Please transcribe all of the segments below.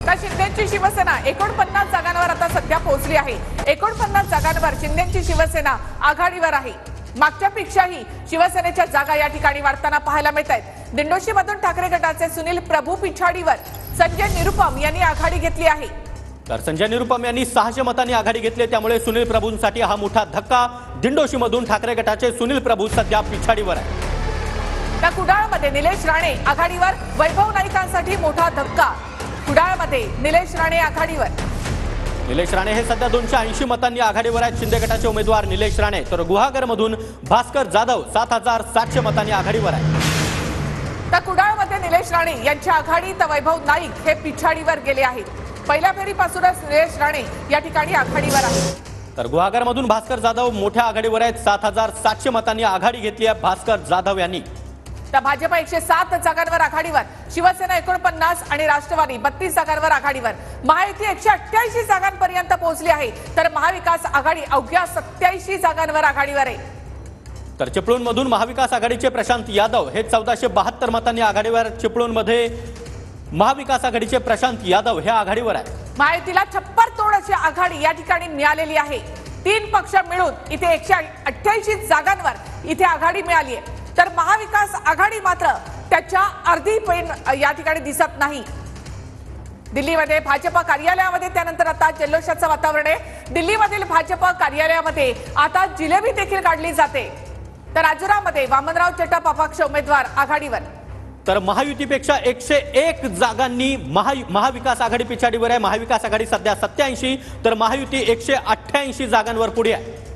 तर शिंदेची शिवसेना 49 जागांवर आता सध्या पोहोचली आहे। 49 जागांवर शिंदेची शिवसेना आघाडीवर आहे। मागच्यापेक्षाही शिवसेनेच्या जागा या ठिकाणी वाढताना पाहायला मिळत आहेत। दिंडोशीमधून ठाकरे गटाचे सुनील प्रभू पिछाडीवर संजय निरुपम यांनी आघाडी घेतली आहे। तर संजय निरुपम यांनी 600 मतांनी आघाडी घेतली, त्यामुळे सुनील प्रभूंसाठी हा मोठा धक्का। दिंडोशीमधून ठाकरे गटाचे सुनील प्रभू सध्या पिछाडीवर आहे। तर कुडाळमध्ये निलेश राणे आघाडीवर, वैभव नाईकांसाठी मोठा धक्का। कुडाळमध्ये निलेश राणे आघाडीवर। निलेश राणे हे सध्या 280 मतांनी आघाडीवर आहेत। शिंदे गटाचे उमेदवार निलेश राणे, तर गुहागरमधून भास्कर जाधव 7700 मतांनी आघाडीवर आहे। तर कुडाळमध्ये निलेश राणे यांची आघाडी, तर वैभव नाईक हे पिछाडीवर गेले आहेत। पहिल्या फेरीपासूनच निलेश राणे या ठिकाणी आघाडीवर आहेत। तर गुहागरमधून भास्कर जाधव मोठ्या आघाडीवर आहेत। 7700 मतांनी आघाडी घेतली आहे भास्कर जाधव यांनी। तर भाजप 107 जागांवर आघाडीवर, शिवसेना 49 आणि राष्ट्रवादी 32 जागांवर आघाडीवर। महायुती 188 जागांपर्यंत पोहोचली आहे, तर महाविकास आघाडी अवघ्या 87 जागांवर आघाडीवर आहे। तर चिपळूणमधून महाविकास आघाडीचे प्रशांत यादव हे 1472 मतांनी आघाडीवर। चिपळूणमध्ये महाविकास आघाडीचे प्रशांत यादव हे आघाडीवर आहे। महायुतीला छप्पर तोड अशी आघाडी या ठिकाणी मिळालेली आहे। 3 पक्ष मिळून इथे 188 जागांवर इथे आघाडी मिळाली आहे, तर महाविकास आघाडी मात्र त्याच्या अर्धी पण या ठिकाणी दिसत नाही। दिल्लीमध्ये भाजप कार्यालयामध्ये त्यानंतर आता जल्लोषाचं वातावरण आहे। दिल्लीमधील भाजप कार्यालयामध्ये आता जिलेबी देखील काढली जाते। तर राजुरामध्ये वामनराव चट्टप अपक्ष उमेदवार आघाडीवर। तर महायुतीपेक्षा 101 जागांनी महाविकास आघाडी पिछाडीवर आहे। महाविकास आघाडी सध्या 87, तर महायुती 188 जागांवर पुढे आहे।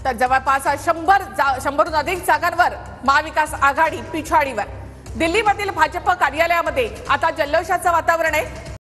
तर जवळपास 100हून अधिक जागांवर महाविकास आघाडी पिछाडीवर। दिल्लीमधील भाजप कार्यालयामध्ये आता जल्लोषाचं वातावरण आहे।